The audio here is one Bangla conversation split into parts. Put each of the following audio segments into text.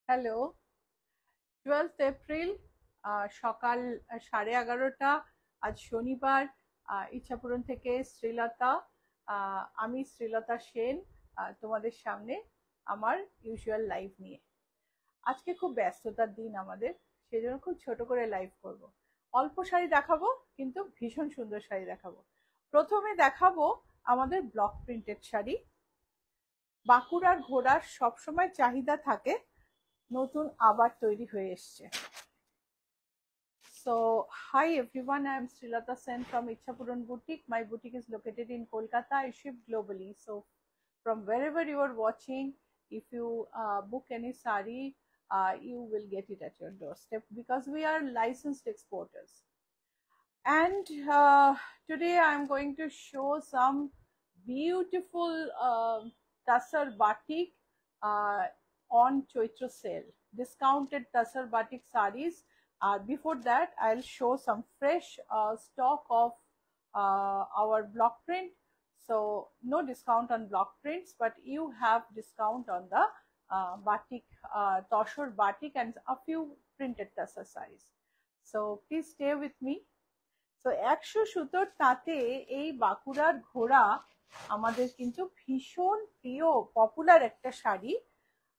হ্যালো, 12th এপ্রিল সকাল 11:30। আজ শনিবার। ইচ্ছাপুরম থেকে শ্রীলতা। আমি শ্রীলতা সেন, তোমাদের সামনে আমার ইউজুয়াল লাইভ নিয়ে। আজকে খুব ব্যস্ততার দিন আমাদের, সেজন্য খুব ছোট করে লাইভ করব। অল্প শাড়ি দেখাবো, কিন্তু ভীষণ সুন্দর শাড়ি দেখাবো। প্রথমে দেখাবো আমাদের ব্লক প্রিন্টেড শাড়ি। বাঁকুড়ার ঘোড়ার সবসময় চাহিদা থাকে, নতুন আবার তৈরি হয়ে এসছে। So, hi everyone, I am Srilata Sen from Ichhapuran Boutique. My boutique is located in Kolkata. I ship globally. So, from wherever you are watching, if you book any sari, you will get it at your doorstep because we are licensed exporters. And today I am going to show some beautiful Tassar batik on Choitra sale. Discounted Tassar batik saris. Before that, I'll show some fresh stock of our block print. So no discount on block prints, but you have discount on the batik, Toshor batik, and a few printed Tassar saris. So please stay with me. তো 100 সুতোর তাঁতে এই বাঁকুড়ার ঘোড়া আমাদের কিন্তু ভীষণ প্রিয় পপুলার একটা শাড়ি।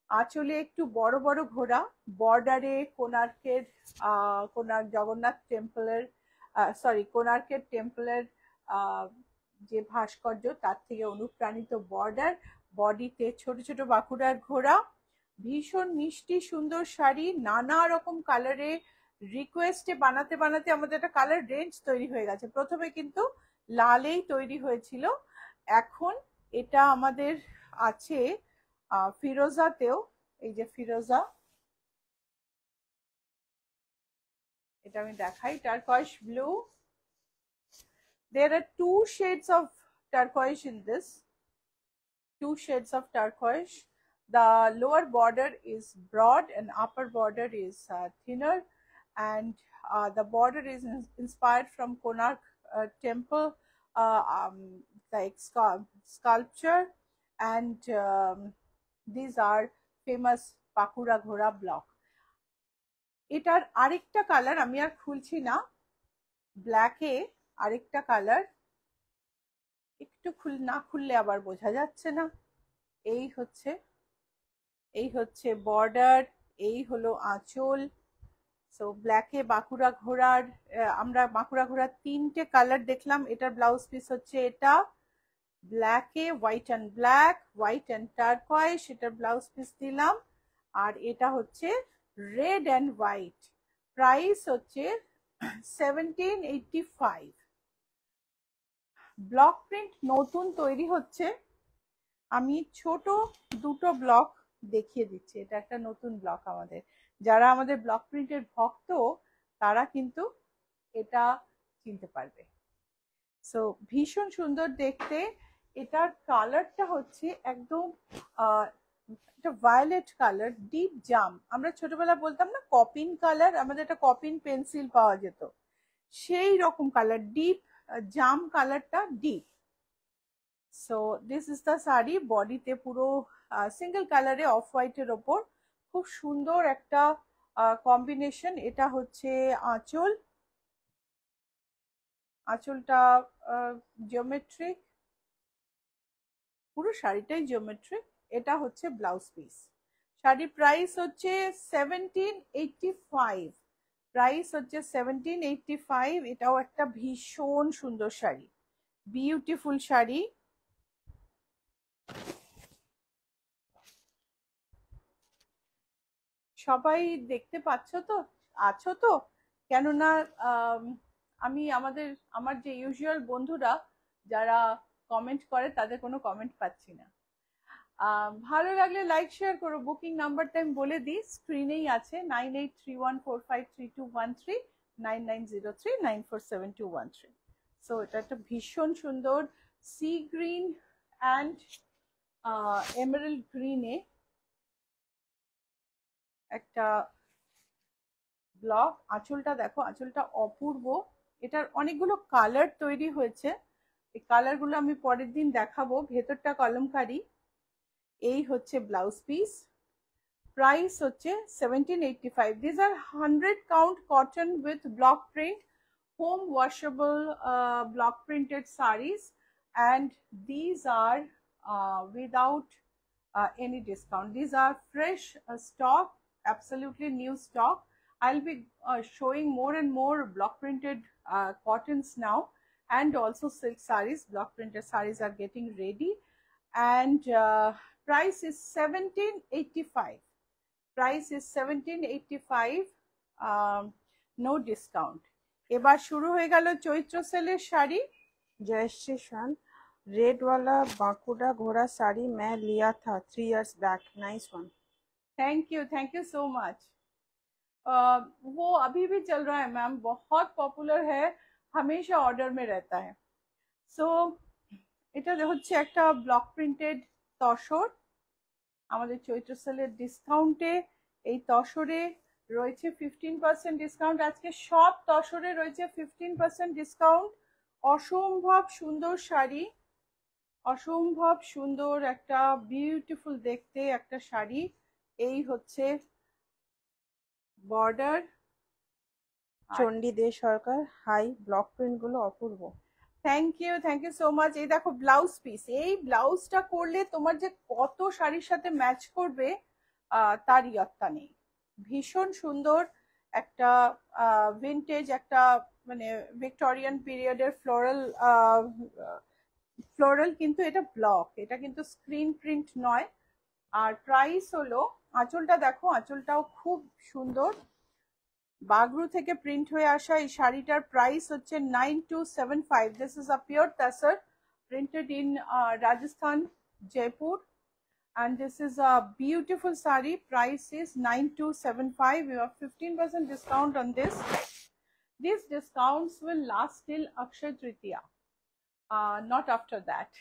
আঁচলে একটু বড় বড় ঘোড়া, বর্ডারে কোণার্কের জগন্নাথ টেম্পলের কোণার্কের টেম্পলের যে ভাস্কর্য তার থেকে অনুপ্রাণিত বর্ডার, বডিতে ছোট ছোট বাঁকুড়ার ঘোড়া। ভীষণ মিষ্টি সুন্দর শাড়ি, নানা রকম কালারে রিকোয়েস্টে বানাতে বানাতে আমাদের একটা কালার রেঞ্জ তৈরি হয়ে গেছে। প্রথমে কিন্তু লালেই তৈরি হয়েছিল, এখন এটা আমাদের আছে ফিরোজাতেও। এই যে ফিরোজা, এটা আমি দেখাই, টার্কয়েশ blue. There are two shades of turquoise in this, two shades of turquoise. The lower border is broad and upper border is thinner, and the border is inspired from Konark temple, like sculpture, and these are famous Bakura Ghora block. এটার আরেকটা কালার আমি আর খুলছি না, ব্ল্যাকে আরেকটা কালার, একটু না খুললে আবার বোঝা যাচ্ছে না। এই হচ্ছে বর্ডার, এই হলো আঁচল। সো ব্ল্যাকে বাঁকুড়া ঘোড়ার, আমরা বাঁকুড়া ঘোড়ার 3টে কালার দেখলাম। এটার ব্লাউজ পিস হচ্ছে এটা, ব্ল্যাকে white and black, white and turquoise, এটার ব্লাউজ পিস দিলাম। আর এটা হচ্ছে রেড অ্যান্ড হোয়াইট। প্রাইস হচ্ছে 1785। ব্লক প্রিন্ট নতুন তৈরি হচ্ছে, আমি ছোট দুটো ব্লক দেখিয়ে দিচ্ছি। এটা একটা নতুন ব্লক আমাদের, যারা আমাদের ব্লক প্রিন্টের ভক্ত তারা কিন্তু এটা চিনতে পারবে। সো ভীষণ সুন্দর দেখতে। এটার কালারটা হচ্ছে একদম একটা ভায়োলেট কালার, ডিপ জাম। আমরা ছোটবেলা বলতাম না কপিন কালার, আমাদের একটা কপিন পেন্সিল পাওয়া যেত, সেই রকম কালার, ডিপ জাম কালারটা deep. So this is the sari. বডিতে পুরো সিঙ্গেল কালারে অফ হোয়াইটের ওপর খুব সুন্দর একটা কম্বিনেশন। এটা হচ্ছে আঁচল, আঁচলটা জিওমেট্রিক, পুরো শাড়িটাই জিওমেট্রিক। এটা হচ্ছে ব্লাউজ পিস। শাড়ির প্রাইস হচ্ছে 1785। প্রাইস হচ্ছে 1785। এটাও একটা ভীষণ সুন্দর শাড়ি, বিউটিফুল শাড়ি। সবাই দেখতে পাচ্ছ তো, আছো তো? কেননা আমি আমার যে ইউজুয়াল বন্ধুরা যারা কমেন্ট করে তাদের কোনো কমেন্ট পাচ্ছি না। ভালো লাগলে লাইক শেয়ার করো। বুকিং নাম্বারটা আমি বলে দিই, স্ক্রিনেই আছে, 9831453213, 9903947213। সো এটা একটা ভীষণ সুন্দর সি গ্রিন অ্যান্ড এমারেল্ড গ্রিনে একটা ব্লক। আঁচলটা দেখো, আঁচলটা অপূর্ব। এটার অনেকগুলো কালার তৈরি হয়েছে, এই কালারগুলো আমি পরের দিন দেখাবো। ভেতরটা কলমকারি। এই হচ্ছে ব্লাউজ পিস, প্রাইস হচ্ছে 1785। This are 100 count cotton with block print, home washable block printed sarees, and these are without any discount. These are fresh stock, absolutely new stock. I'll be showing more and more block printed cottons now, and also silk sarees. Block printed sarees are getting ready, and price is 1785. Price is 1785, no discount. এবার শুরু হয়ে গেল চৈত্র সেলের শাড়ি। जयश्री शान, रेड वाला बांकुड़ा घोड़ा साड़ी मैं लिया था 3 years back, nice one. Thank you so much. वो अभी भी चल रहा है मैम, बहुत पॉपुलर है, हमेशा ऑर्डर में रहता है। सो এটা হচ্ছে একটা ব্লক প্রিন্টেড তসর, আমাদের চৈত্র সেলের ডিসকাউন্টে এই তসরে রয়েছে 15% ডিসকাউন্ট। আজকে সব তসরে রয়েছে 15% ডিসকাউন্ট। অসম্ভব সুন্দর শাড়ি, অসম্ভব সুন্দর একটা বিউটিফুল দেখতে একটা শাড়ি। এই হচ্ছে border. Chandi De Sarkar, hi, block print গুলো অপূর্ব। Thank you so much. এই দেখো ব্লাউজ পিস, এই ব্লাউজটা করলে তোমার যে কত শাড়ির সাথে ম্যাচ করবে তার ইয়ত্তা নেই। ভীষণ সুন্দর একটা ভিন্টেজ, একটা মানে ভিক্টোরিয়ান পিরিয়ডের ফ্লোরাল, কিন্তু এটা ব্লক, এটা কিন্তু স্ক্রিন প্রিন্ট নয়। আর প্রাইস হলো, আঁচলটা দেখো, আঁচলটাও খুব সুন্দর, বাগরু থেকে প্রিন্ট হয়ে আসা। এই শাড়িটার প্রাইস হচ্ছে 9275। This is a pure তাসার printed in Rajasthan, Jaipur, and this is a beautiful saree. Price is 9275. You have 15% discount on this. These discounts will last till Akshaya Tritiya, not after that.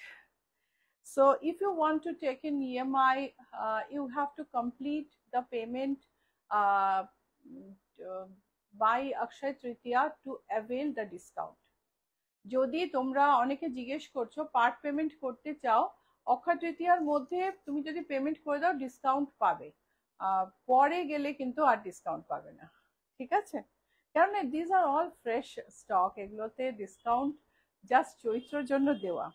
So if you want to take an EMI, you have to complete the payment by Akshaya Tritiya to avail the discount. যদি তোমরা অনেকে জিজ্ঞেস করছো পার্ট পেমেন্ট করতে চাও, অক্ষয় তৃতীয়ার মধ্যে তুমি যদি পেমেন্ট করে দাও ডিসকাউন্ট পাবে, পরে গেলে কিন্তু আর ডিসকাউন্ট পাবে না, ঠিক আছে? কারণ this are all fresh stock, এগুলোতে ডিসকাউন্ট জাস্ট চৈত্রের জন্য দেওয়া।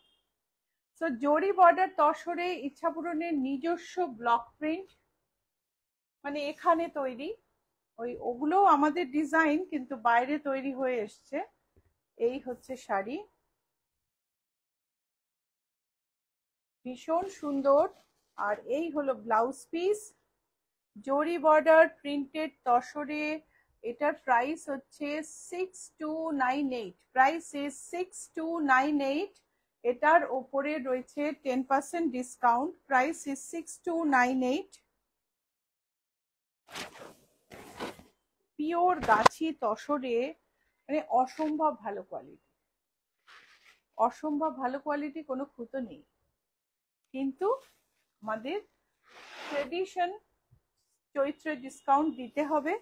সো জরি বর্ডার তসরে ইচ্ছাপূরণের নিজস্ব ব্লক প্রিন্ট, মানে এখানে তৈরি, ওগুলো আমাদের ডিজাইন কিন্তু বাইরে তৈরি হয়ে এসছে। এই হচ্ছে শাড়ি, ভীষণ সুন্দর। আর এই হলো ব্লাউজ পিস, জরি বর্ডার প্রিন্টেড তসরে। এটার প্রাইস হচ্ছে 6298। Price is 6298। এটার ওপরে রয়েছে 10% ডিসকাউন্ট। Price is 6298। পিওর গাছি তসরে, মানে অসম্ভব ভালো কোয়ালিটি, অসম্ভব ভালো কোয়ালিটি, কোনো খুঁতো নেই। কিন্তু আমাদের ট্রেডিশন, চৈত্রে ডিসকাউন্ট দিতে হবে,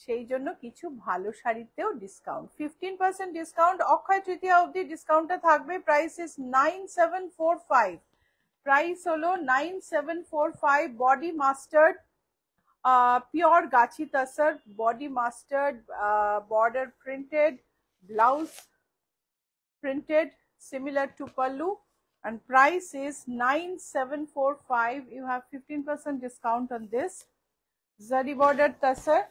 সেই জন্য কিছু ভালো শাড়িতেও ডিসকাউন্ট, 15% ডিসকাউন্ট অক্ষয় তৃতীয়া অবধি ডিসকাউন্টটা থাকবে। Price is 9745। প্রাইস হলো 9745। বডি মাস্টার্ড, পিওর গাছি tasar, body mustard, border printed, blouse printed similar to pallu, and price is 9745. You have 15% discount on this. Zari border tasar,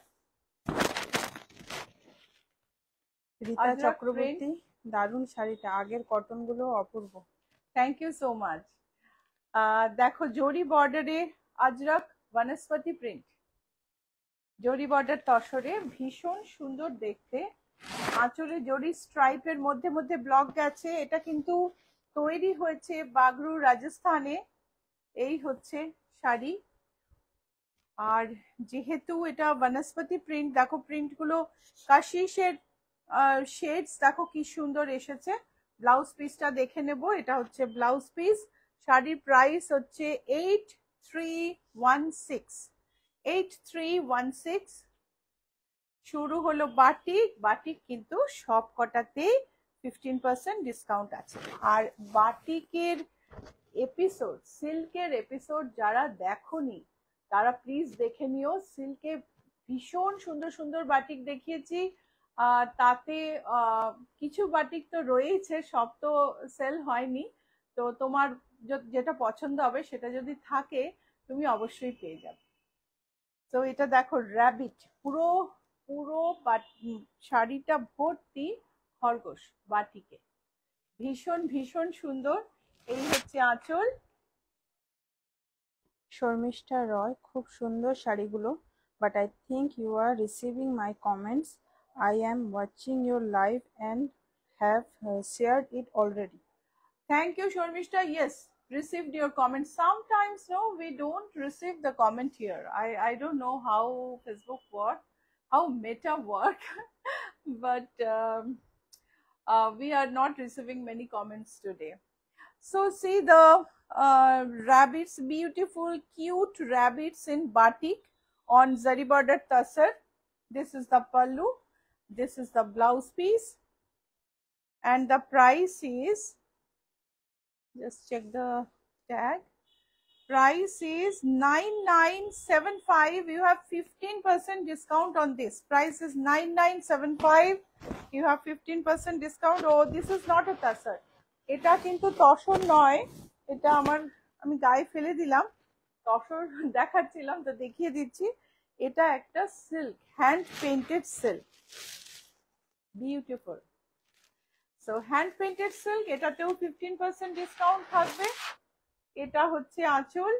Rita Chakraborty, দারুণ শাড়িটা, আগের কটন গুলো অপূর্ব। Thank you so much. দেখো জরি বর্ডারে আজরক বনস্পতি প্রিন্ট, জরি বর্ডার তসরে, ভীষণ সুন্দর দেখতে। আঁচলে জরি স্ট্রাইপের মধ্যে মধ্যে ব্লক গেছে। এটা কিন্তু তৈরি হয়েছে বাগরু, রাজস্থানে। এই হচ্ছে শাড়ি। আর যেহেতু এটা বনস্পতি প্রিন্ট, দেখো প্রিন্ট গুলো কাশিসের শেডস দেখো কি সুন্দর এসেছে। ব্লাউজ পিসটা দেখে নেব, এটা হচ্ছে ব্লাউজ পিস। শাড়ির প্রাইস হচ্ছে 8316। 8316। শুরু হলো বাটিক, বাটিক কিন্তু সব কটাতেই 15% ডিসকাউন্ট আছে। আর বাটিকের এপিসোড, সিল্কের এপিসোড যারা দেখোনি তারা প্লিজ দেখে নিও। সিল্কে ভীষণ সুন্দর সুন্দর বাটিক দেখিয়েছি, তাতে কিছু বাটিক তো রয়েছে, সব তো সেল হয়নি। তো তোমার যেটা পছন্দ হবে সেটা যদি থাকে তুমি অবশ্যই পেয়ে যাবে। তো এটা দেখো র্যাবিট, পুরো পুরো শাড়িটা ভর্তি খরগোশ বাটিকে, ভীষণ ভীষণ সুন্দর। এই হচ্ছে আঁচল। শর্মিষ্ঠা রয়, খুব সুন্দর শাড়িগুলো, but I think you are receiving my comments. I am watching your live and have shared it already. Thank you, Shormishta. Yes, received your comment. Sometimes, no, we don't receive the comment here. I don't know how Facebook work, how Meta work, but we are not receiving many comments today. So see the rabbits, beautiful, cute rabbits in batik on zari border tassar. This is the pallu. This is the blouse piece, and the price is, just check the tag, price is 9975. You have 15% discount on this. Price is 9975. You have 15% discount. Oh, this is not a tassar. এটা কিন্তু তসর নয়, এটা আমি গায়ে ফেলে দিলাম, তসর দেখাচ্ছিলাম তো দেখিয়ে দিচ্ছি। এটা একটা silk, hand painted silk, beautiful. So hand painted silk, এটাতেও 15% ডিসকাউন্ট থাকবে। এটা হচ্ছে আঁচল,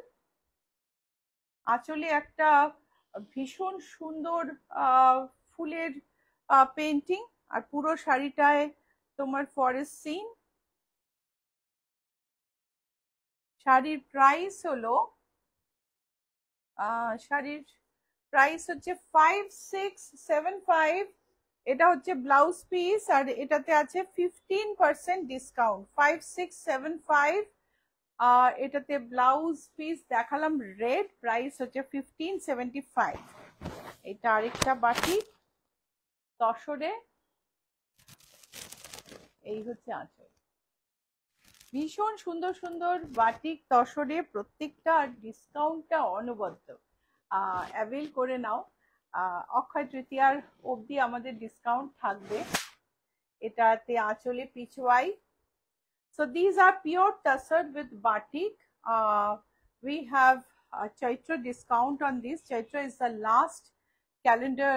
আঁচলে একটা ভীষণ সুন্দর ফুলের পেইন্টিং, আর পুরো শাড়িটায় তোমার ফরেস্ট সিন। শাড়ির প্রাইস হলো, শাড়ির প্রাইস হচ্ছে 5675। এটা হচ্ছে ব্লাউজ পিস, আর এটাতে আছে 15% ডিসকাউন্ট, 5675। আর এটাতে ব্লাউজ পিস দেখালাম রেড, প্রাইস হচ্ছে 1575। এটা আরেকটা বাটি তসরে, এই হচ্ছে আঁচল। ভীষণ সুন্দর সুন্দর বাটিক তসরে, প্রত্যেকটা ডিসকাউন্টটা অনবদ্য, অ্যাভেল করে নাও। অক্ষয় তৃতীয়ার অবধি আমাদের ডিসকাউন্ট থাকবে। এটাতে আঁচলে পিছওয়াই। So these are pure tussar with batik. We have a Chaitra discount on this. Chaitra is the last calendar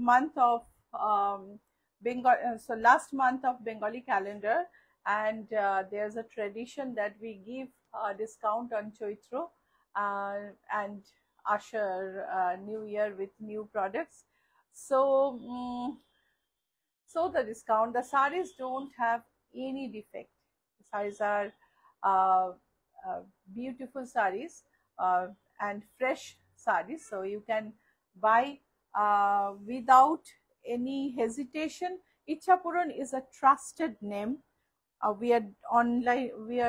month of Bengal, so last month of Bengali calendar, and there's a tradition that we give a discount on Chaitra and usher New Year with new products. So, so the discount, the sarees don't have any defect. Sarees are beautiful sarees and fresh sarees, so you can buy without any hesitation. Ichhapuran is a trusted name. We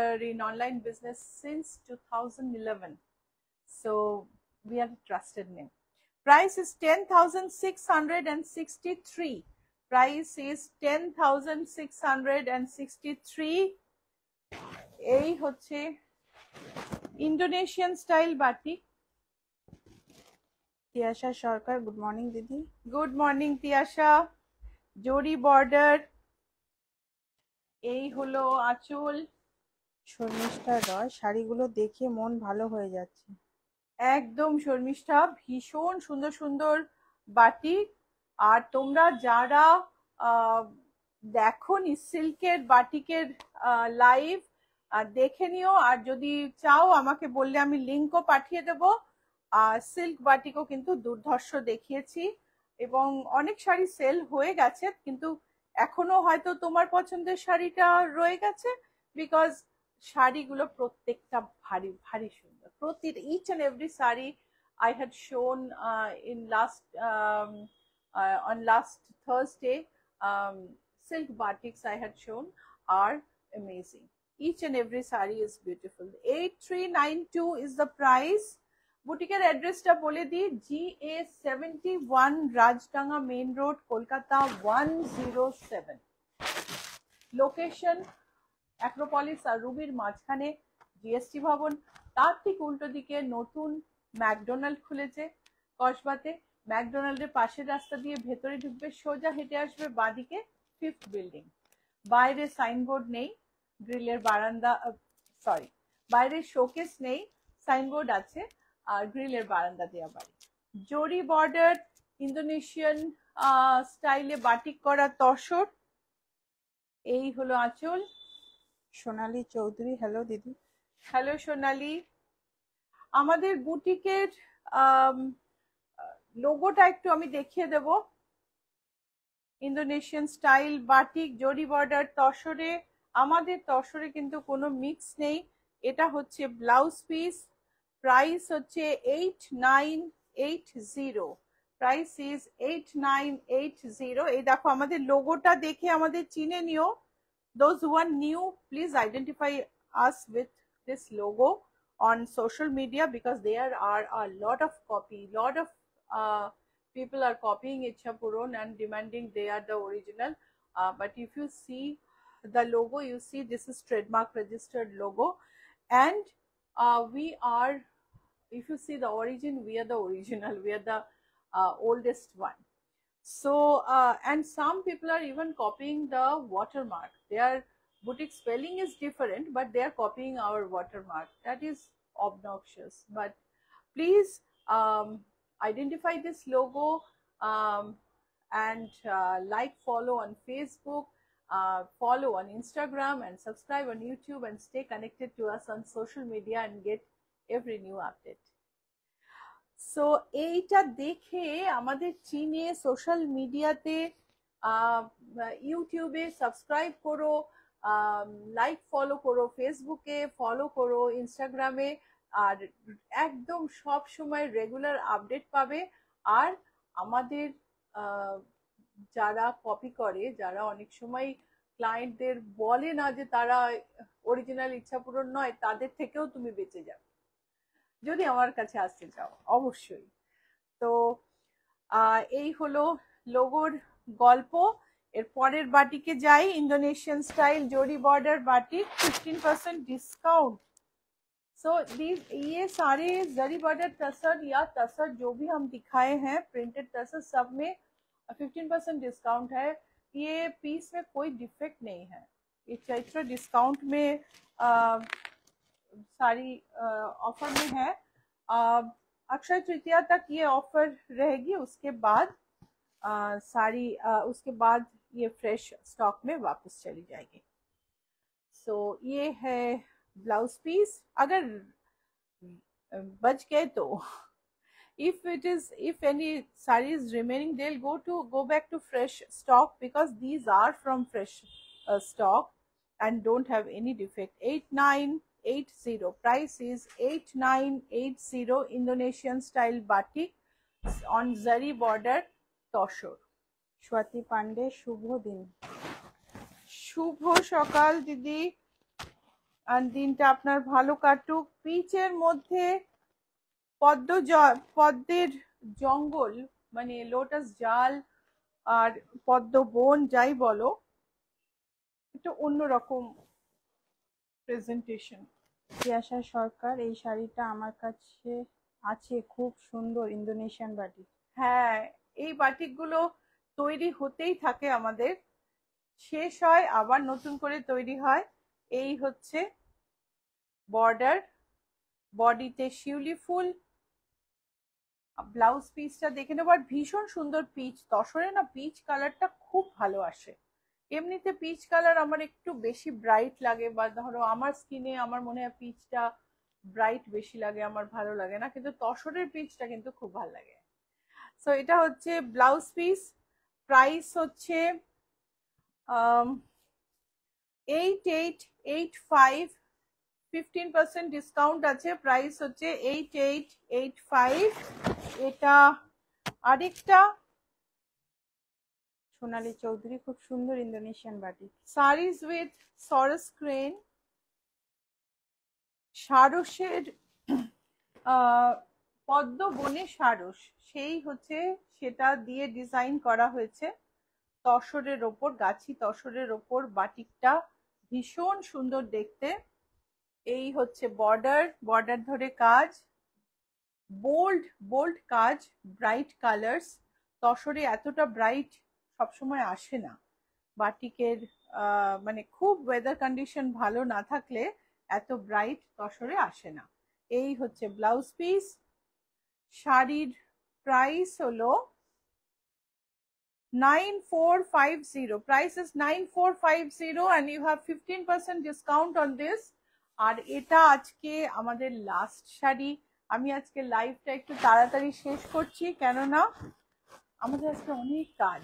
are in online business since 2011, so we are a trusted name. Price is 10,663. Price is 10,663. এই হচ্ছে ইন্দোনেশিয়ান স্টাইল বাটিক। তিয়াশা সরকার, গুড মর্নিং দিদি। গুড মর্নিং তিয়াশা, জরি বর্ডার। এই হলো আঁচল। শর্মিষ্ঠা রয়, শাড়িগুলো দেখে মন ভালো হয়ে যাচ্ছে। একদম শর্মিষ্ঠা, ভীষণ সুন্দর সুন্দর বাটিক। আর তোমরা যারা দেখোনি সিল্কের বাটিকের লাইভ, দেখে নিও। আর যদি চাও আমাকে বললে আমি লিঙ্কও পাঠিয়ে দেবো। সিল্ক বাটিকও কিন্তু দুর্ধর্ষ দেখিয়েছি, এবং অনেক শাড়ি সেল হয়ে গেছে, কিন্তু এখনো হয়তো তোমার পছন্দের শাড়িটা রয়ে গেছে, বিকজ শাড়িগুলো প্রত্যেকটা ভারী ভারী সুন্দর। each and every saree I had shown in on last Thursday, silk batiks I had shown are amazing. Each and every saree is beautiful. 8392 is the price. বুটিকের অ্যাড্রেসটা বলে দিই, GA71 Rajdanga main road, Kolkata 107। Location Acropolis আর রুবির মাঝখানে জিএসটি ভবন, তার ঠিক উল্টো দিকে নতুন ম্যাকডোনাল্ড খুলেছে কসবাতে। ম্যাকডোনাল্ডের পাশের রাস্তা দিয়ে ভেতরে ঢুকবে, সোজা হেঁটে আসবে বাঁদিকে, 5th বিল্ডিং। বাইরে সাইনবোর্ড নেই, গ্রিলের বারান্দা, সরি বাইরে শোকেস নেই, সাইনবোর্ড আছে, আর গ্রিলের বারান্দা দেওয়া বাড়ি। জরি বর্ডার ইন্দোনেশিয়ান স্টাইলে বাটিক করা তসর, এই হলো আঁচল। সোনালী চৌধুরী, হ্যালো দিদি। হ্যালো সোনালী। আমাদের বুটিকের লোগোটা একটু আমি দেখিয়ে দেব। ইন্দোনেশিয়ান স্টাইল বাটিক জরি বর্ডার তসরে। আমাদের তসরে কিন্তু কোনো মিক্স নেই। এটা হচ্ছে ব্লাউজ পিস, প্রাইস হচ্ছে 8980, প্রাইস ইজ 8980। এই দেখো আমাদের লোগোটা দেখে আমাদের চিনে নিও। Those who are new, please identify us with this logo on social media, because there are a lot of people are copying Ichhapuran and demanding they are the original. But if you see the logo, you see this is trademark registered logo, and we are, if you see the origin, we are the original, we are the oldest one. So and some people are even copying the watermark. Their boutique spelling is different, but they are copying our watermark. That is obnoxious. But please identify this logo, and like, follow on Facebook, follow on Instagram, and subscribe on YouTube, and stay connected to us on social media and get every new update. So এইটা দেখে আমাদের চীনে সোশ্যাল মিডিয়াতে, ইউটিউবে সাবস্ক্রাইব করো, লাইক ফলো করো, ফেসবুকে ফলো করো, ইনস্টাগ্রামে, আর একদম সব সময় রেগুলার আপডেট পাবে। আর আমাদের যারা কপি করে, যারা অনেক সময় ক্লায়েন্টদের বলে না যে তারা অরিজিনাল ইচ্ছাপূরণ নয়, তাদের থেকেও তুমি বেঁচে যাবে যদি আমার কাছে আসতে চাও, অবশ্যই। তো এই হলো লোগোর গল্প। এর পরের বাটিকে যাই, इंडोनेशियन स्टाइल जोड़ी बॉर्डर बाटिक, 15% डिस्काउंट। सो ये सारे जरी बॉर्डर तसर या तसर जो भी हम दिखाए हैं, प्रिंटेड तसर, सब में 15% डिस्काउंट है। ये पीस में कोई डिफेक्ट नहीं है। ये चैत्र डिस्काउंट में सारी ऑफर में है। अक्षय तृतीया तक ये ऑफर रहेगी, उसके बाद उसके बाद ये फ्रेश स्टॉक में वापस चली जाएगी। सो ये है ब्लाउज पीस। अगर बच गए तो if any sarees remaining, they'll go back to fresh stock, because these are from fresh stock and don't have any defect. 8980, price is 8980, Indonesian style batik on zari border tussar. Swati Pandey, শুভ দিন। শুভ সকাল দিদি, আর দিনটা আপনার ভালো কাটুক। পিচের মধ্যে পদ্মের জঙ্গল, মানে লোটাস জাল আর পদ্ম বন যাই বলো, এটা অন্যরকম প্রেজেন্টেশন। তিয়াশা সরকার, এই শাড়িটা আমার কাছে আছে, খুব সুন্দর ইন্দোনেশিয়ান বাটিক। হ্যাঁ, এই বাটিকগুলো তৈরি হতেই থাকে আমাদের, শেষ হয় আবার নতুন করে তৈরি হয়। এই হচ্ছে বর্ডার, বডিতে শিউলি ফুল। ব্লাউজ পিসটা দেখে নেব। আর ভীষণ সুন্দর পিচ, তসরে না পিচ কালারটা খুব ভালো আসে। এমনিতে পিচ কালার আমার একটু বেশি ব্রাইট লাগে, বা ধরো আমার স্কিনে আমার মনে হয় পিচটা ব্রাইট বেশি লাগে, আমার ভালো লাগে না, কিন্তু তসরের পিচটা কিন্তু খুব ভালো লাগে। সো এটা হচ্ছে ব্লাউজ পিস, প্রাইস হচ্ছে 8885, 15% ডিসকাউন্ট আছে, প্রাইস হচ্ছে 8885। এটা আরেকটা সোনালী চৌধুরী, খুব সুন্দর Indonesian batik. Saris with saras crane, সারসের পদ্ম বনে সারস, সেই হচ্ছে সেটা দিয়ে ডিজাইন করা হয়েছে তসরের ওপর, গাছি তসরের ওপর বাটিকটা ভীষণ সুন্দর দেখতে। এই হচ্ছে বর্ডার, বর্ডার ধরে কাজ, বোল্ড বোল্ড কাজ, ব্রাইট কালার্স। তসরে এতটা ব্রাইট সবসময় আসে না বাটিকের, মানে খুব ওয়েদার কন্ডিশন ভালো না থাকলে এত ব্রাইট তসরে আসে না। এই হচ্ছে ব্লাউজ পিস। শাড়ির প্রাইস হলো 9450. Price is 9450 and you have 15% discount on this. আর এটা আজকে আমাদের লাস্ট শাড়ি। আমি আজকে লাইভটা একটু তাড়াতাড়ি শেষ করছি, কেননা আমাদের আজকে অনেক কাজ।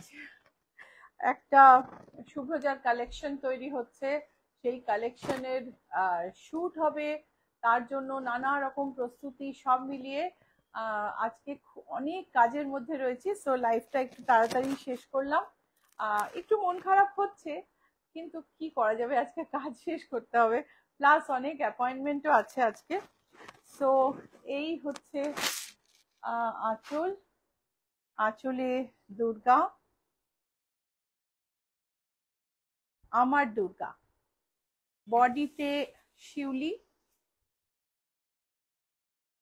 একটা শুভ্রজার কালেকশন তৈরি হচ্ছে, সেই কালেকশনের শুট হবে, তার জন্য নানা রকম প্রস্তুতি সব মিলিয়ে আজকে অনেক কাজের মধ্যে রয়েছে। সো লাইফটা একটু তাড়াতাড়ি শেষ করলাম। একটু মন খারাপ হচ্ছে, কিন্তু কি করা যাবে, আজকে কাজ শেষ করতে হবে, প্লাস অনেক অ্যাপয়েন্টমেন্টও আছে আজকে। সো এই হচ্ছে আঁচল, আঁচলে দুর্গা, আমার দুর্গা, বডিতে শিউলি,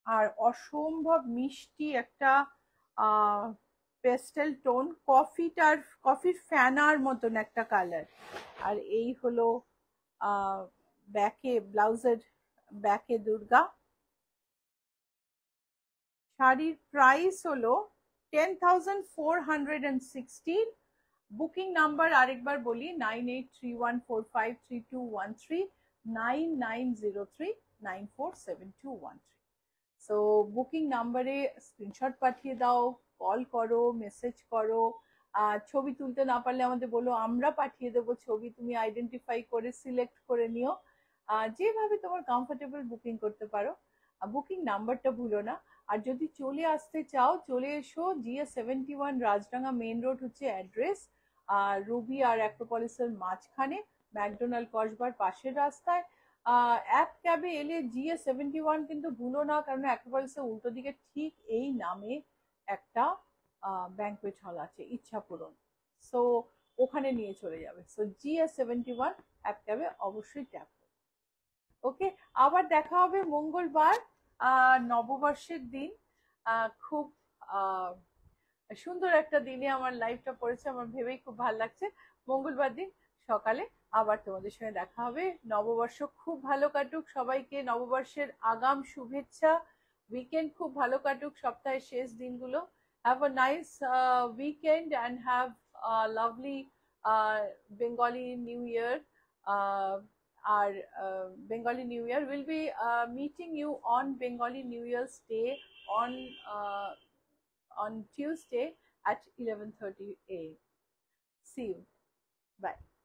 আর অসম্ভব মিষ্টি একটা পেস্টেল টোন, কফির ফ্যানার মতন একটা কালার। আর এই হলো ব্যাকে, ব্লাউজের ব্যাকে দুর্গা। শাড়ির প্রাইস হলো 10,416। বুকিং নাম্বার আরেকবার বলি, 9831453213, 9903947213। সো বুকিং নাম্বারে স্ক্রিনশট পাঠিয়ে দাও, কল করো, মেসেজ করো। ছবি তুলতে না পারলে আমাদের বলো, আমরা পাঠিয়ে দেবো ছবি, তুমি আইডেন্টিফাই করে সিলেক্ট করে নিও। যেভাবে তোমার কমফোর্টেবল বুকিং করতে পারো। বুকিং নাম্বারটা ভুলো না। আর যদি চলে আসতে চাও, চলে এসো। GS71 রাজডাঙ্গা মেইন রোড হচ্ছে অ্যাড্রেস, রুবি আর অ্যাক্রোপলিসের মাঝখানে, ম্যাকডোনাল্ড কসবার পাশের রাস্তায়। অ্যাপ ক্যাবে এলে GS71 কিন্তু ভুলো না, কারণ অ্যাক্রোপলিসের উল্টো দিকে ঠিক এই নামে একটা ব্যাংকুয়েট হল আছে, ইচ্ছাপূরণ। সো ওখানে নিয়ে চলে যাবে। সো GS71 অ্যাপ ক্যাবে অবশ্যই ট্যাপ। ওকে, আবার দেখা হবে মঙ্গলবার, নববর্ষের দিন। খুব সুন্দর একটা দিনে আমার লাইফটা পড়েছে, আমার ভেবেই খুব ভালো লাগছে। মঙ্গলবার দিন সকালে আবার তোমাদের সঙ্গে দেখা হবে। নববর্ষ খুব ভালো কাটুক সবাইকে, নববর্ষের আগাম শুভেচ্ছা। উইকেন্ড খুব ভালো কাটুক, সপ্তাহের শেষ দিনগুলো। Have a nice weekend and have lovely Bengali New Year. Our Bengali New Year will be meeting you on Bengali New Year's Day on Tuesday at 11:30 a.m. See you. Bye.